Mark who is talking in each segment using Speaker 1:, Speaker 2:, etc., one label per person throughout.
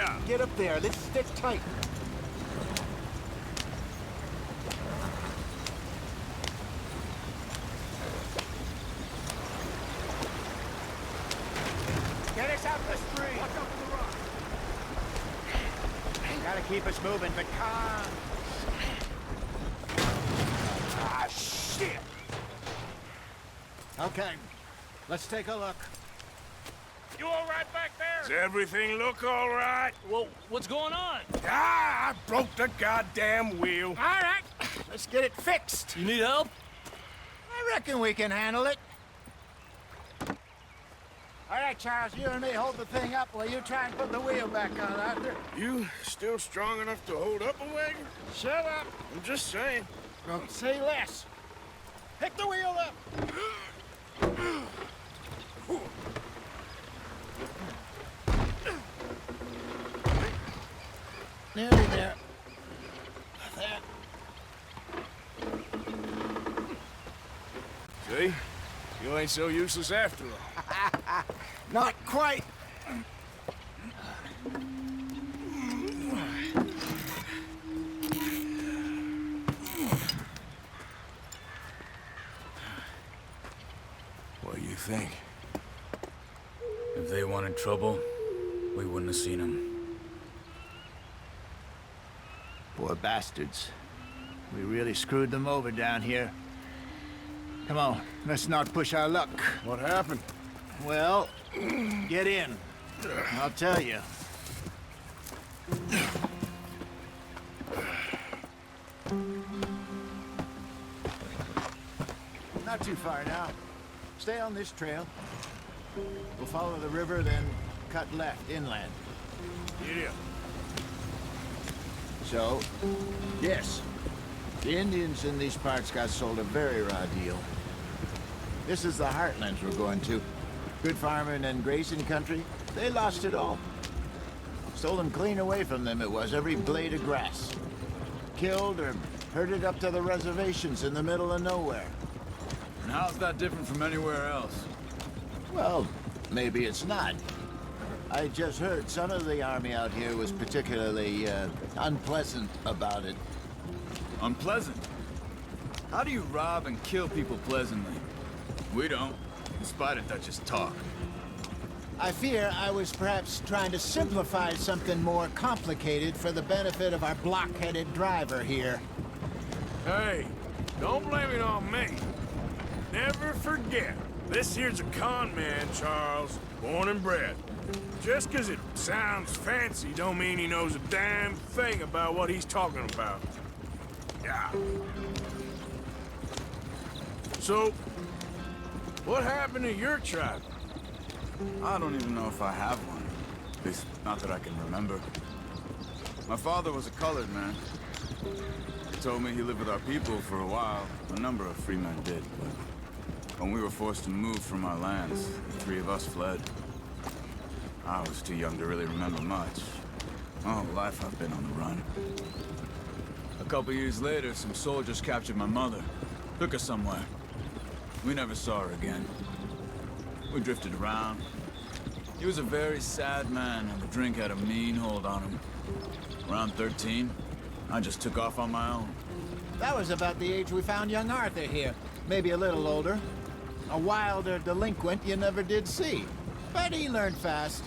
Speaker 1: Yeah.
Speaker 2: Get up there. Let's stick tight.
Speaker 3: Get us out the street.
Speaker 1: Watch out for the rock.
Speaker 3: Gotta keep us moving, but calm. Ah, shit.
Speaker 2: Okay, let's take a look.
Speaker 1: You all right back there? Does everything look all right?
Speaker 4: Well, what's going on?
Speaker 1: Ah, I broke the goddamn wheel.
Speaker 3: All right, let's get it fixed.
Speaker 4: You need help?
Speaker 3: I reckon we can handle it. All right, Charles, you and me hold the thing up while you try and put the wheel back on, Arthur.
Speaker 1: You still strong enough to hold up a wagon?
Speaker 3: Shut up.
Speaker 1: I'm just saying.
Speaker 3: Don't say less. Pick the wheel up. Nearly there. There.
Speaker 1: See? You ain't so useless after all.
Speaker 3: Not quite.
Speaker 1: What do you think?
Speaker 4: If they wanted trouble, we wouldn't have seen them.
Speaker 3: Poor bastards. We really screwed them over down here. Come on, let's not push our luck.
Speaker 1: What happened?
Speaker 3: Well, get in. I'll tell you. Not too far now. Stay on this trail. We'll follow the river, then cut left inland.
Speaker 1: Yeah.
Speaker 3: So, yes, the Indians in these parts got sold a very raw deal. This is the heartlands we're going to. Good farming and grazing country, they lost it all. Stolen clean away from them it was, every blade of grass. Killed or herded up to the reservations in the middle of nowhere.
Speaker 4: And how's that different from anywhere else?
Speaker 3: Well, maybe it's not. I just heard some of the army out here was particularly unpleasant about it.
Speaker 4: Unpleasant? How do you rob and kill people pleasantly? We don't, in spite of that just talk.
Speaker 3: I fear I was perhaps trying to simplify something more complicated for the benefit of our block-headed driver here.
Speaker 1: Hey, don't blame it on me. Never forget, this here's a con man, Charles, born and bred. Just 'cause it sounds fancy don't mean he knows a damn thing about what he's talking about. Yeah. So, what happened to your tribe?
Speaker 4: I don't even know if I have one. At least, not that I can remember. My father was a colored man. He told me he lived with our people for a while. A number of free men did, but when we were forced to move from our lands, the three of us fled. I was too young to really remember much. My whole life I've been on the run. A couple years later, some soldiers captured my mother. Took her somewhere. We never saw her again. We drifted around. He was a very sad man, and the drink had a mean hold on him. Around 13, I just took off on my own.
Speaker 3: That was about the age we found young Arthur here. Maybe a little older. A wilder delinquent you never did see. But he learned fast.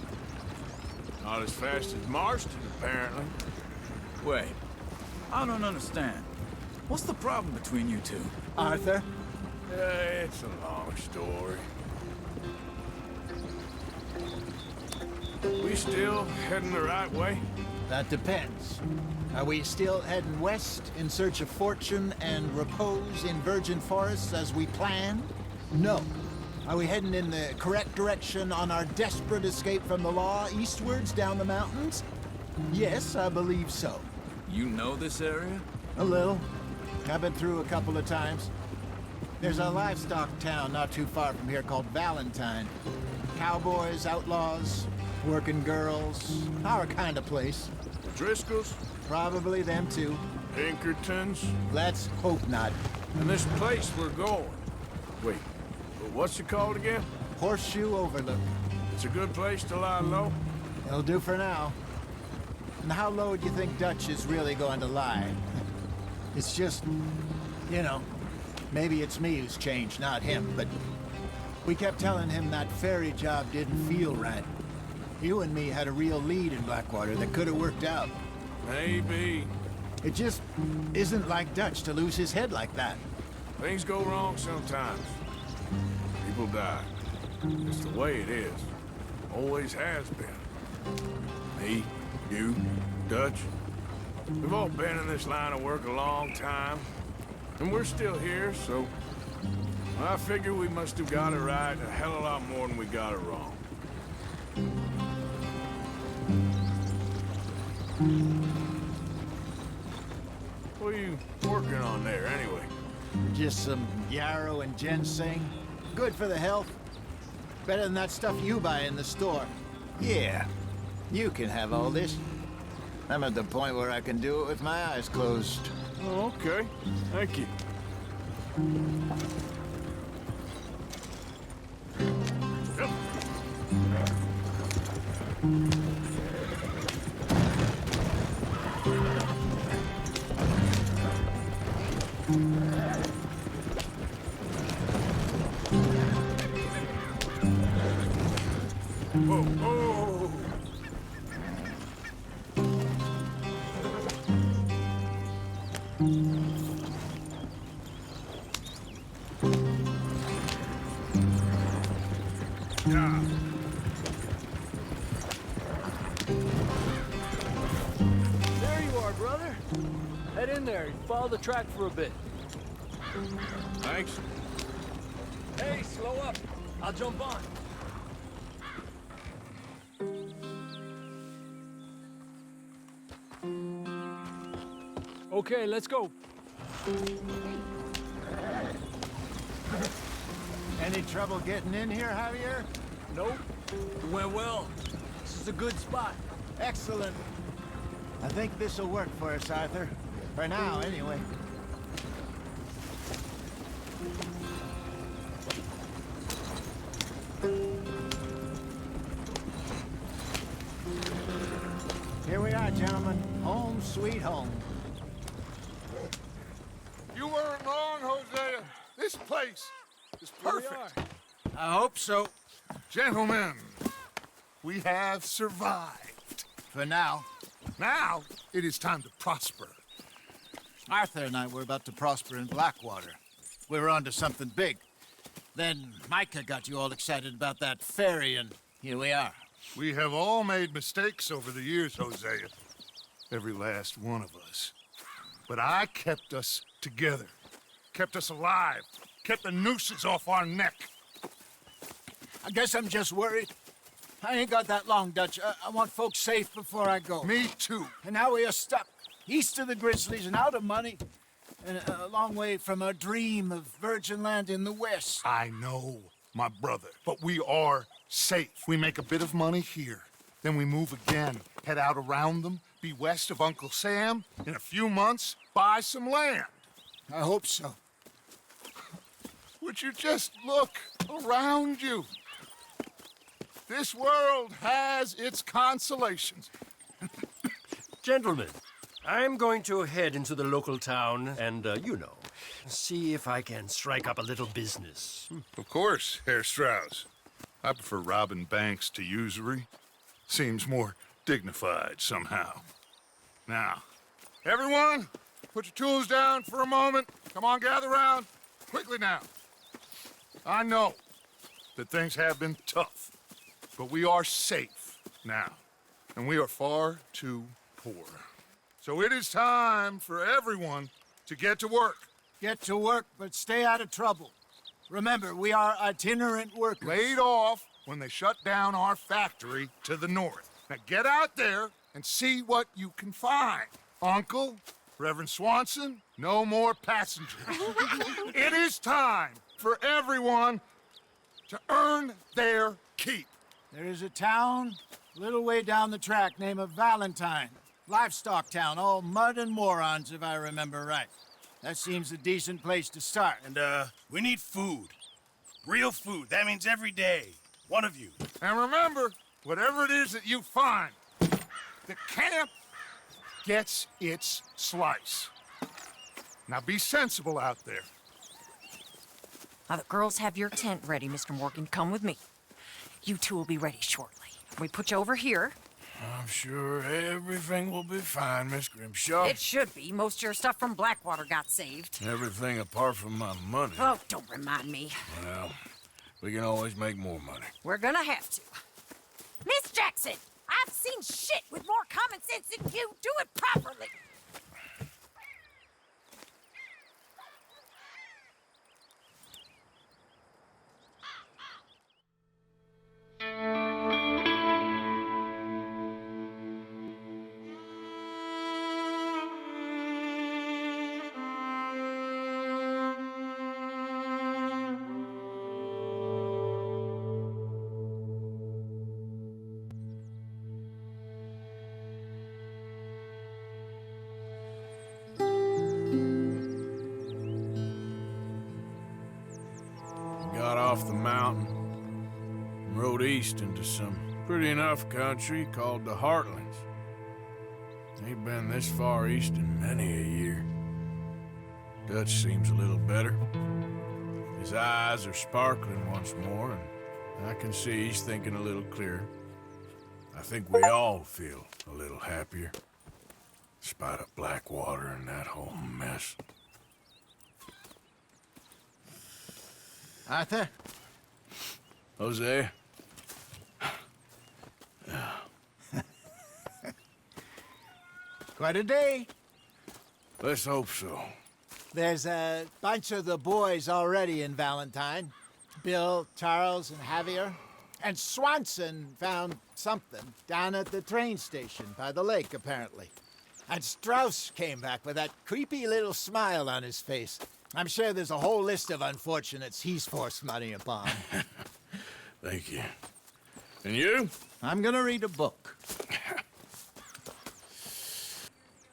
Speaker 1: Not as fast as Marston, apparently.
Speaker 4: Wait, I don't understand. What's the problem between you two?
Speaker 3: Arthur?
Speaker 1: It's a long story. We still heading the right way?
Speaker 3: That depends. Are we still heading west in search of fortune and repose in virgin forests as we planned? No. Are we heading in the correct direction on our desperate escape from the law eastwards down the mountains? Yes, I believe so.
Speaker 4: You know this area?
Speaker 3: A little. I've been through a couple of times. There's a livestock town not too far from here called Valentine. Cowboys, outlaws, working girls, our kind of place.
Speaker 1: Driscoll's?
Speaker 3: Probably them too.
Speaker 1: Pinkertons?
Speaker 3: Let's hope not.
Speaker 1: And this place we're going. Wait, what's it called again?
Speaker 3: Horseshoe Overlook.
Speaker 1: It's a good place to lie low?
Speaker 3: It'll do for now. And how low do you think Dutch is really going to lie? It's just, you know, maybe it's me who's changed, not him, but we kept telling him that ferry job didn't feel right. You and me had a real lead in Blackwater that could have worked out.
Speaker 1: Maybe.
Speaker 3: It just isn't like Dutch to lose his head like that.
Speaker 1: Things go wrong sometimes. People die. It's the way it is. Always has been. Me, you, Dutch. We've all been in this line of work a long time. And we're still here, so I figure we must have got it right a hell of a lot more than we got it wrong. What are you working on there, anyway?
Speaker 3: Just some yarrow and ginseng. Good for the health. Better than that stuff you buy in the store. Yeah, you can have all this. I'm at the point where I can do it with my eyes closed.
Speaker 1: Oh, okay. Thank you. Yep. Whoa, whoa. Yeah.
Speaker 5: There you are, brother. Head in there and follow the track for a bit.
Speaker 1: Thanks.
Speaker 5: Hey, slow up. I'll jump on. Okay, let's go.
Speaker 3: Any trouble getting in here, Javier?
Speaker 5: Nope. It went well. This is a good spot.
Speaker 3: Excellent. I think this'll work for us, Arthur. For now, anyway. Here we are, gentlemen. Home sweet home.
Speaker 6: You weren't wrong, Hosea. This place is perfect.
Speaker 3: I hope so.
Speaker 6: Gentlemen, we have survived.
Speaker 3: For now.
Speaker 6: Now, it is time to prosper.
Speaker 3: Arthur and I were about to prosper in Blackwater. We were onto something big. Then Micah got you all excited about that ferry, and here we are.
Speaker 6: We have all made mistakes over the years, Hosea. Every last one of us. But I kept us together. Kept us alive. Kept the nooses off our neck.
Speaker 3: I guess I'm just worried. I ain't got that long, Dutch. I want folks safe before I go.
Speaker 6: Me too.
Speaker 3: And now we are stuck, east of the Grizzlies and out of money, and a long way from our dream of virgin land in the west.
Speaker 6: I know, my brother, but we are safe. We make a bit of money here, then we move again, head out around them, be west of Uncle Sam, in a few months, buy some land.
Speaker 3: I hope so.
Speaker 6: Would you just look around you? This world has its consolations.
Speaker 7: Gentlemen, I'm going to head into the local town and, see if I can strike up a little business.
Speaker 6: Of course, Herr Strauss. I prefer robbing banks to usury. Seems more dignified somehow. Now, everyone, put your tools down for a moment. Come on, gather round. Quickly now. I know that things have been tough, but we are safe now, and we are far too poor. So it is time for everyone to get to work.
Speaker 3: Get to work, but stay out of trouble. Remember, we are itinerant workers.
Speaker 6: Laid off when they shut down our factory to the north. Now get out there and see what you can find. Uncle, Reverend Swanson, no more passengers. It is time for everyone to earn their keep.
Speaker 3: There is a town a little way down the track named Valentine. Livestock town, all mud and morons, if I remember right. That seems a decent place to start.
Speaker 8: And, we need food. Real food. That means every day. One of you.
Speaker 6: And remember, whatever it is that you find, the camp gets its slice. Now be sensible out there.
Speaker 9: Now the girls have your tent ready, Mr. Morgan. Come with me. You two will be ready shortly. We put you over here.
Speaker 1: I'm sure everything will be fine, Miss Grimshaw.
Speaker 9: It should be. Most of your stuff from Blackwater got saved.
Speaker 1: Everything apart from my money.
Speaker 9: Oh, don't remind me.
Speaker 1: Well, we can always make more money.
Speaker 9: We're gonna have to. Miss Jackson, I've seen shit with more common sense than you. Do it properly.
Speaker 1: Got off the mountain and rode east into some pretty enough country called the Heartlands. Ain't been this far east in many a year. Dutch seems a little better. His eyes are sparkling once more, and I can see he's thinking a little clearer. I think we all feel a little happier, in spite of Blackwater and that whole mess.
Speaker 3: Arthur?
Speaker 1: Hosea?
Speaker 3: Quite a day.
Speaker 1: Let's hope so.
Speaker 3: There's a bunch of the boys already in Valentine. Bill, Charles, and Javier. And Swanson found something down at the train station by the lake, apparently. And Strauss came back with that creepy little smile on his face. I'm sure there's a whole list of unfortunates he's forced money upon.
Speaker 1: Thank you. And you?
Speaker 3: I'm gonna read a book.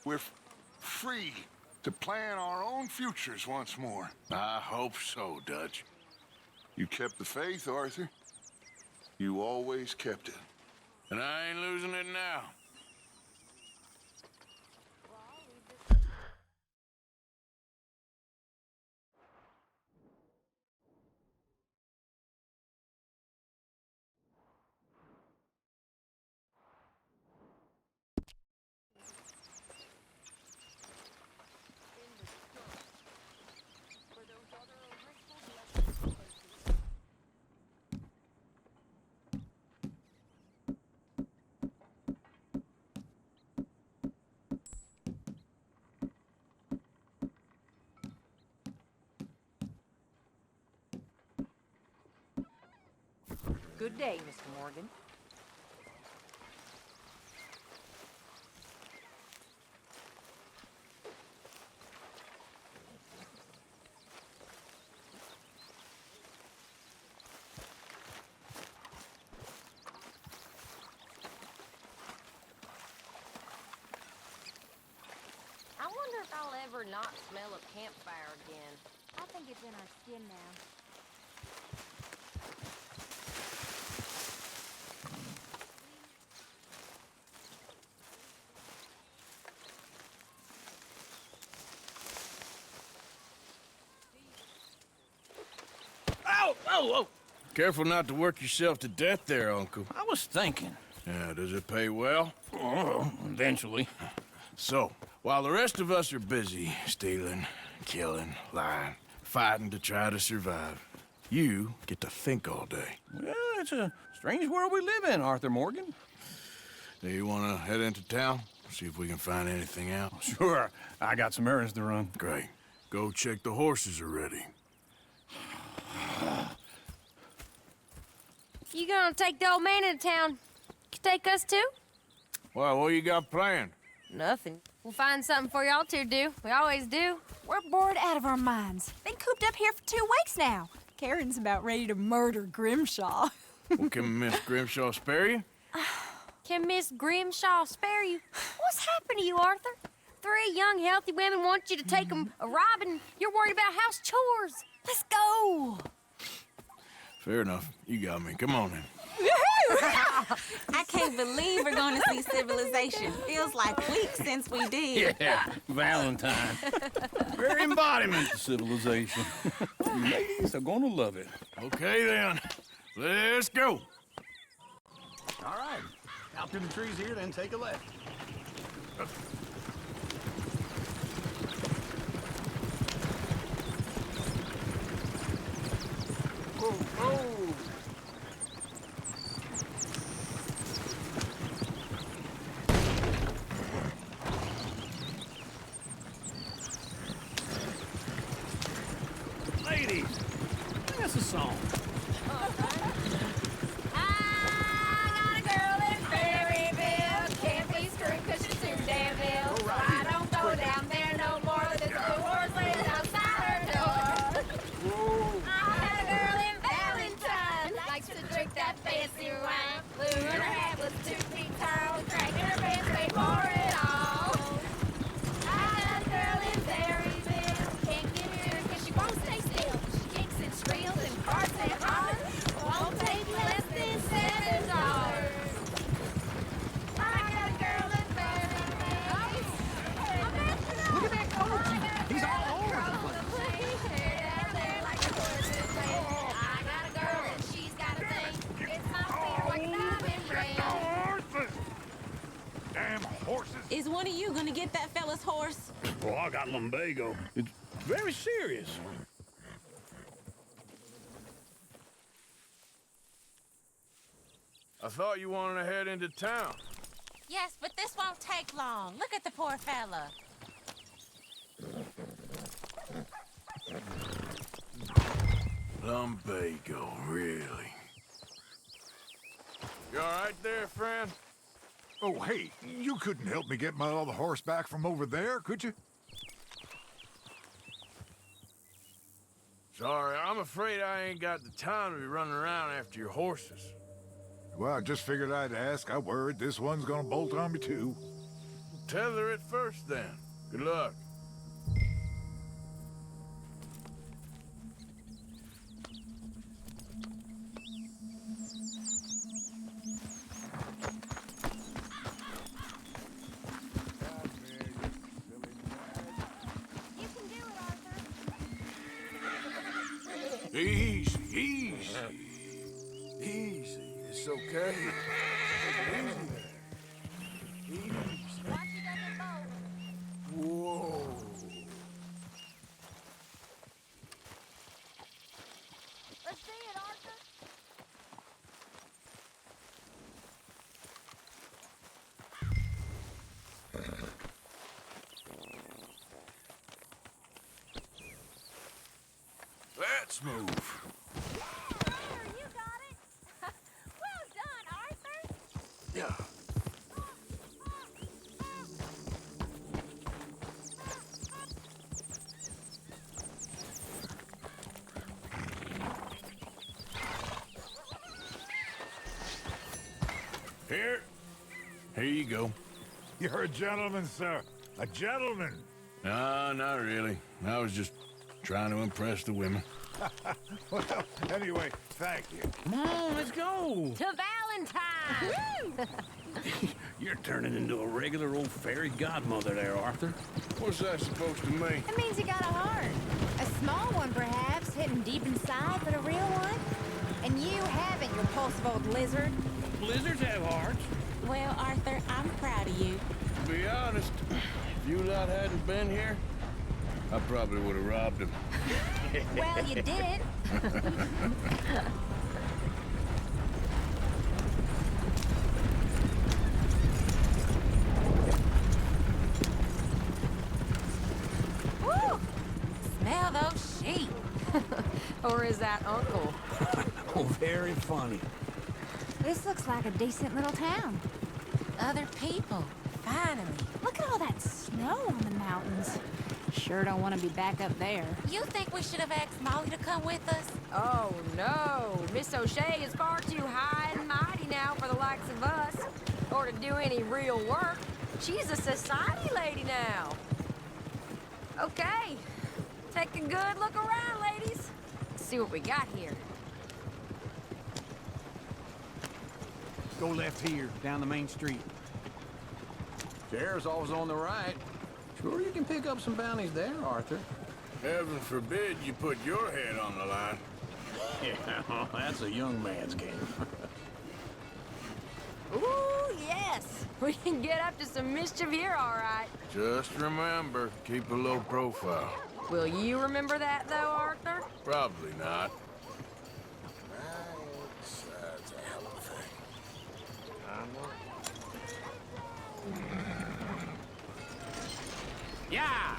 Speaker 6: We're free to plan our own futures once more.
Speaker 1: I hope so, Dutch.
Speaker 6: You kept the faith, Arthur. You always kept it.
Speaker 1: And I ain't losing it now.
Speaker 9: Good day, Mr. Morgan.
Speaker 10: I wonder if I'll ever not smell a campfire again. I think it's in our skin now.
Speaker 5: Oh,
Speaker 1: Careful not to work yourself to death there, Uncle.
Speaker 5: I was thinking.
Speaker 1: Yeah, does it pay well?
Speaker 5: Oh, eventually.
Speaker 1: So, while the rest of us are busy stealing, killing, lying, fighting to try to survive, you get to think all day.
Speaker 5: Well, it's a strange world we live in, Arthur Morgan.
Speaker 1: Do you want to head into town? See if we can find anything out?
Speaker 5: Sure, I got some errands to run.
Speaker 1: Great. Go check the horses are ready.
Speaker 10: You gonna take the old man into town? Take us too?
Speaker 1: Well, what you got planned?
Speaker 10: Nothing. We'll find something for y'all to do. We always do.
Speaker 11: We're bored out of our minds. Been cooped up here for 2 weeks now. Karen's about ready to murder Grimshaw.
Speaker 1: Well, can Miss Grimshaw spare you?
Speaker 10: Can Miss Grimshaw spare you? What's happened to you, Arthur? 3 young, healthy women want you to take them a robbing. You're worried about house chores.
Speaker 11: Let's go.
Speaker 1: Fair enough. You got me. Come on then.
Speaker 11: Yahoo!
Speaker 12: I can't believe we're going to see civilization. Feels like weeks since we did.
Speaker 2: Yeah, Valentine. Very embodiment of civilization. Ladies are gonna love it.
Speaker 1: Okay, then. Let's go.
Speaker 2: All right. Out through the trees here, then take a left.
Speaker 1: Whoa, whoa.
Speaker 2: Ladies, sing us a song.
Speaker 12: Is one of you gonna get that fella's horse?
Speaker 2: Well, I got lumbago. It's very serious.
Speaker 1: I thought you wanted to head into town.
Speaker 12: Yes, but this won't take long. Look at the poor fella.
Speaker 1: Lumbago, really? You all right there, friend?
Speaker 6: Oh, hey, you couldn't help me get my other horse back from over there, could you?
Speaker 1: Sorry, I'm afraid I ain't got the time to be running around after your horses.
Speaker 6: Well, I just figured I'd ask. I worried this one's gonna bolt on me, too.
Speaker 1: Tether it first, then. Good luck. Easy, easy. Easy. It's okay. Easy there. Easy. Whoa.
Speaker 10: Let's see it, Arthur.
Speaker 1: Let's move.
Speaker 10: There, you got it. Well done, Arthur.
Speaker 1: Yeah. Here you go.
Speaker 6: You're a gentleman, sir. A gentleman.
Speaker 1: No, not really. I was just trying to impress the women.
Speaker 6: Well, anyway, thank you.
Speaker 2: Come on, let's go.
Speaker 10: To Valentine.
Speaker 2: You're turning into a regular old fairy godmother there, Arthur.
Speaker 1: What's that supposed to mean?
Speaker 11: It means you got a heart. A small one, perhaps, hidden deep inside, but a real one. And you haven't, you repulsive old lizard.
Speaker 2: Blizzards have hearts.
Speaker 12: Well, Arthur, I'm proud of you.
Speaker 1: To be honest, if you lot hadn't been here, I probably would have robbed him.
Speaker 11: Well, you did.
Speaker 9: Woo! Smell those sheep. Or is that Uncle?
Speaker 2: Oh, very funny.
Speaker 11: This looks like a decent little town.
Speaker 12: Other people, finally.
Speaker 11: Look at all that snow on the mountains. Sure don't want to be back up there.
Speaker 12: You think we should have asked Molly to come with us?
Speaker 10: Oh, no. Miss O'Shea is far too high and mighty now for the likes of us. Or to do any real work. She's a society lady now. Okay. Take a good look around, ladies. Let's see what we got here.
Speaker 2: Go left here, down the main street. Sheriff's always on the right. Sure you can pick up some bounties there, Arthur.
Speaker 1: Heaven forbid you put your head on the line.
Speaker 2: Yeah, that's a young man's game.
Speaker 10: Ooh, yes. We can get up to some mischief here, all right.
Speaker 1: Just remember, keep a low profile.
Speaker 10: Will you remember that, though, Arthur?
Speaker 1: Probably not.
Speaker 2: Yeah!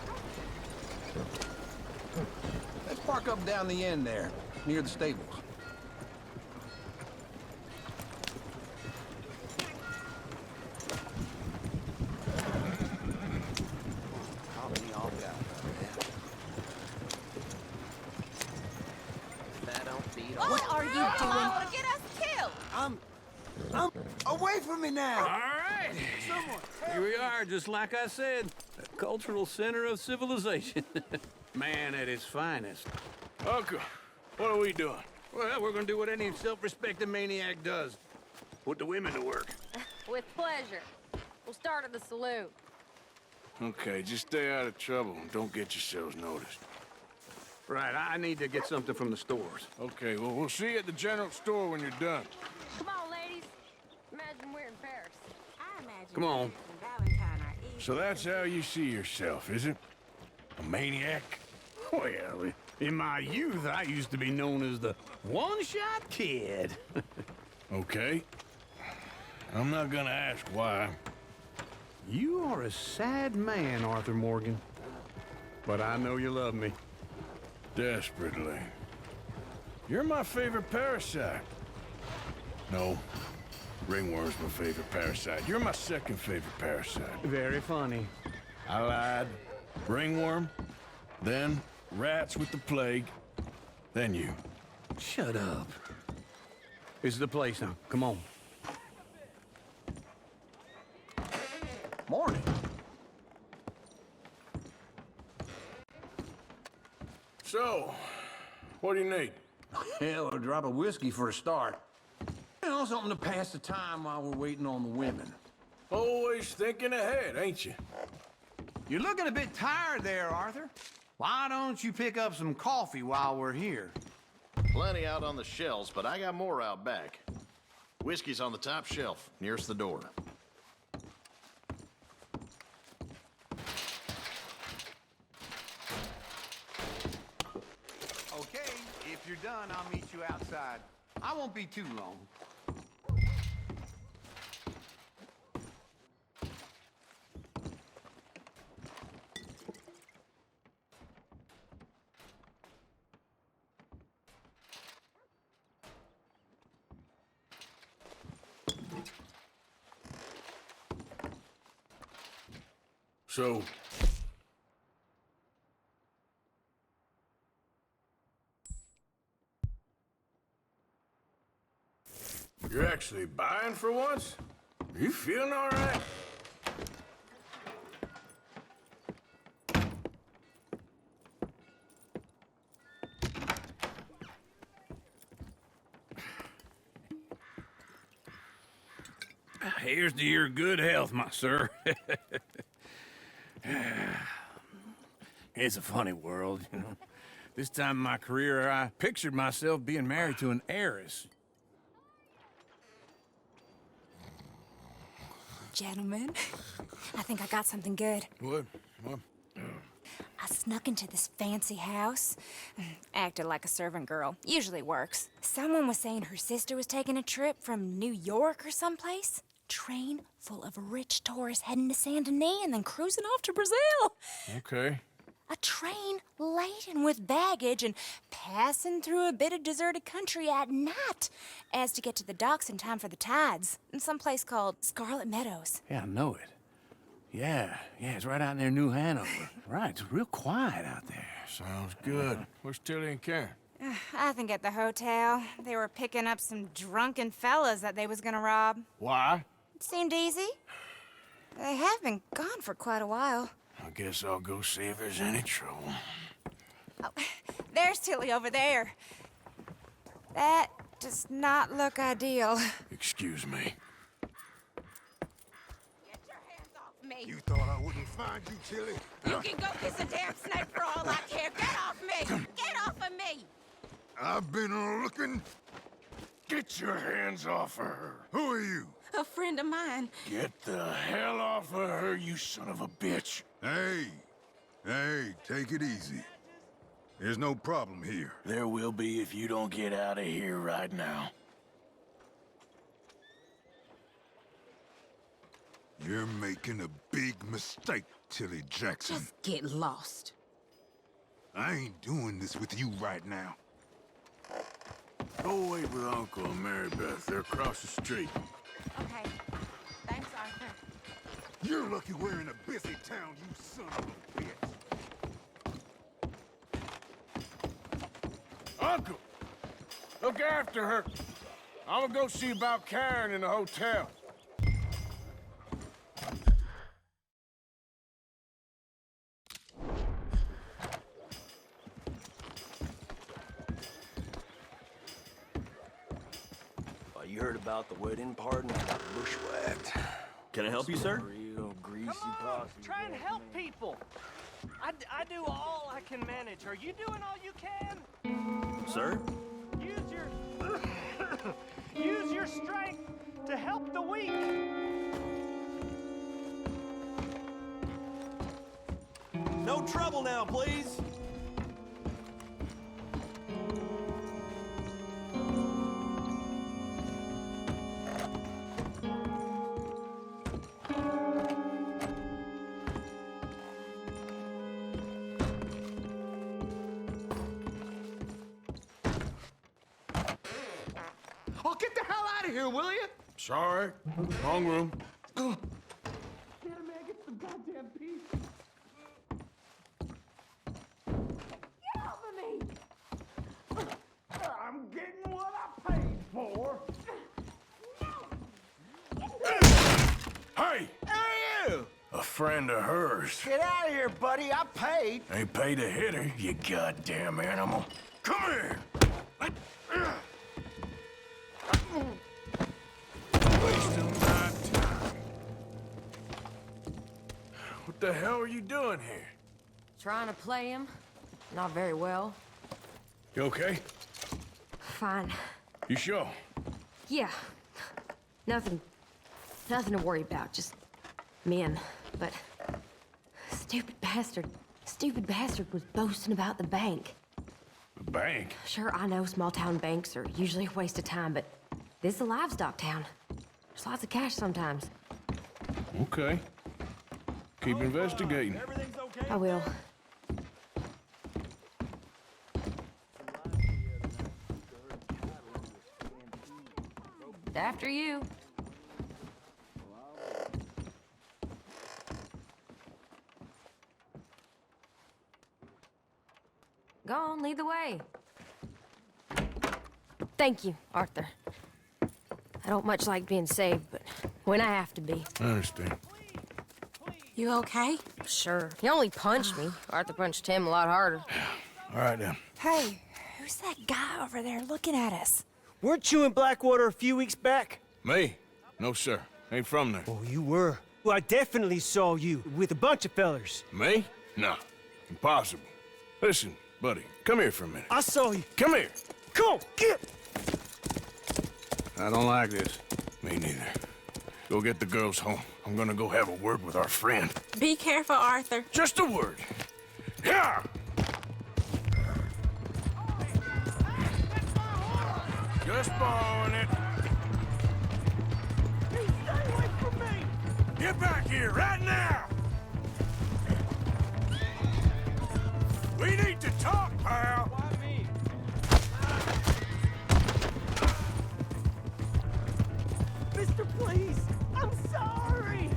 Speaker 2: Let's park up down the end there, near the stables.
Speaker 11: What are you doing?
Speaker 12: Get us killed!
Speaker 5: Away from me now!
Speaker 2: All right. Here we are, just like I said. The cultural center of civilization. Man at his finest.
Speaker 1: Uncle, what are we doing?
Speaker 2: Well, we're gonna do what any self-respecting maniac does. Put the women to work.
Speaker 10: With pleasure. We'll start at the saloon.
Speaker 1: Okay, just stay out of trouble and don't get yourselves noticed.
Speaker 2: Right, I need to get something from the stores.
Speaker 1: Okay, well, we'll see you at the general store when you're done.
Speaker 10: Come on, ladies. Imagine we're in Paris.
Speaker 12: I imagine
Speaker 2: Come on.
Speaker 12: Valentine are easy.
Speaker 1: So that's how you see yourself, is it? A maniac?
Speaker 2: Well, in my youth, I used to be known as the one-shot kid.
Speaker 1: Okay. I'm not gonna ask why.
Speaker 2: You are a sad man, Arthur Morgan. But I know you love me.
Speaker 1: Desperately. You're my favorite parasite. No, ringworm's my favorite parasite. You're my second favorite parasite.
Speaker 2: Very funny.
Speaker 1: I lied. Ringworm, then rats with the plague, then you.
Speaker 2: Shut up. This is the place now. Come on. Morning.
Speaker 1: So, what do you need?
Speaker 2: Hell, a drop of whiskey for a start. You know, something to pass the time while we're waiting on the women.
Speaker 1: Always thinking ahead, ain't you?
Speaker 2: You're looking a bit tired there, Arthur. Why don't you pick up some coffee while we're here?
Speaker 13: Plenty out on the shelves, but I got more out back. Whiskey's on the top shelf, nearest the door.
Speaker 2: Okay, if you're done, I'll meet you outside. I won't be too long.
Speaker 1: So, you're actually buying for once? Are you feeling all right?
Speaker 2: Here's to your good health, my sir. It's a funny world, you know. This time in my career, I pictured myself being married to an heiress.
Speaker 11: Gentlemen, I think I got something good.
Speaker 1: What? What?
Speaker 11: I snuck into this fancy house. Acted like a servant girl. Usually works. Someone was saying her sister was taking a trip from New York or someplace. Train full of rich tourists heading to Saint Denis and then cruising off to Brazil.
Speaker 1: Okay.
Speaker 11: A train laden with baggage and passing through a bit of deserted country at night as to get to the docks in time for the tides in some place called Scarlet Meadows.
Speaker 2: Yeah, I know it. Yeah, it's right out near New Hanover. Right, it's real quiet out there.
Speaker 1: Sounds good. Where's Tilly and Karen?
Speaker 11: I think at the hotel. They were picking up some drunken fellas that they was gonna rob.
Speaker 1: Why?
Speaker 11: It seemed easy. They have been gone for quite a while.
Speaker 1: I guess I'll go see if there's any trouble.
Speaker 11: Oh, there's Tilly over there. That does not look ideal.
Speaker 1: Excuse me.
Speaker 12: me.
Speaker 6: You thought I wouldn't find you, Tilly?
Speaker 12: You can go kiss a damn snake for all I care. Get off me! Get off of me!
Speaker 6: I've been looking. Get your hands off of her. Who are you?
Speaker 12: A friend of mine.
Speaker 1: Get the hell off of her, you son of a bitch.
Speaker 6: Hey, take it easy. There's no problem here.
Speaker 1: There will be if you don't get out of here right now.
Speaker 6: You're making a big mistake, Tilly Jackson.
Speaker 12: Just get lost.
Speaker 6: I ain't doing this with you right now.
Speaker 1: Go wait with Uncle and Mary Beth. They're across the street.
Speaker 12: Okay. Thanks, Arthur.
Speaker 6: You're lucky we're in a busy town, you son of a bitch.
Speaker 1: Uncle! Look after her. I'm gonna go see about Karen in the hotel.
Speaker 5: You heard about the wedding party and got bushwhacked. Can I help you, sir? Real greasy posse.
Speaker 14: Try and help people. I do all I can manage. Are you doing all you can?
Speaker 5: Sir?
Speaker 14: Use your strength to help the weak.
Speaker 5: No trouble now, please.
Speaker 14: Oh, get the hell out of here, will you?
Speaker 1: Sorry. Wrong room.
Speaker 14: Get him, man. Get some goddamn peace. Get off of me! I'm getting what I paid for.
Speaker 1: Hey!
Speaker 14: Hey, you!
Speaker 1: A friend of hers.
Speaker 14: Get out of here, buddy. I paid.
Speaker 1: Ain't paid to hit her, you goddamn animal. Come here! Wasting my time. What the hell are you doing here?
Speaker 10: Trying to play him. Not very well.
Speaker 1: You okay?
Speaker 10: Fine.
Speaker 1: You sure?
Speaker 10: Yeah. Nothing to worry about. Just men. But stupid bastard was boasting about the bank.
Speaker 1: The bank?
Speaker 10: Sure, I know small town banks are usually a waste of time, but this is a livestock town. There's lots of cash sometimes.
Speaker 1: Okay. Keep investigating.
Speaker 10: I will. After you. Go on, lead the way. Thank you, Arthur. I don't much like being saved, but when I have to be.
Speaker 1: I understand.
Speaker 12: You okay?
Speaker 10: Sure. He only punched me. Arthur punched him a lot harder.
Speaker 1: All right, then.
Speaker 11: Hey, who's that guy over there looking at us?
Speaker 14: Weren't you in Blackwater a few weeks back?
Speaker 1: Me? No, sir. Ain't from there.
Speaker 14: Oh, you were. Well, I definitely saw you with a bunch of fellers.
Speaker 1: Me? No. Impossible. Listen, buddy, come here for a minute.
Speaker 14: I saw you.
Speaker 1: Come here.
Speaker 14: Come on, get!
Speaker 1: I don't like this. Me neither. Go get the girls home. I'm gonna go have a word with our friend.
Speaker 12: Be careful, Arthur.
Speaker 1: Just a word. Yeah! Just borrowing it.
Speaker 14: Hey, stay away from me!
Speaker 1: Get back here right now! We need to talk, pal!
Speaker 14: Why me? Mister, please! I'm sorry!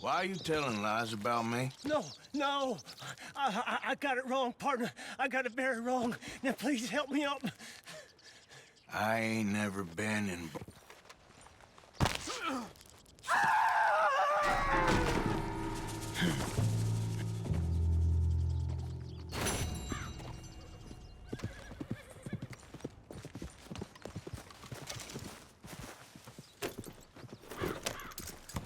Speaker 1: Why are you telling lies about me?
Speaker 14: No, no. I got it wrong, partner. I got it very wrong. Now, please help me up.
Speaker 1: I ain't never been in...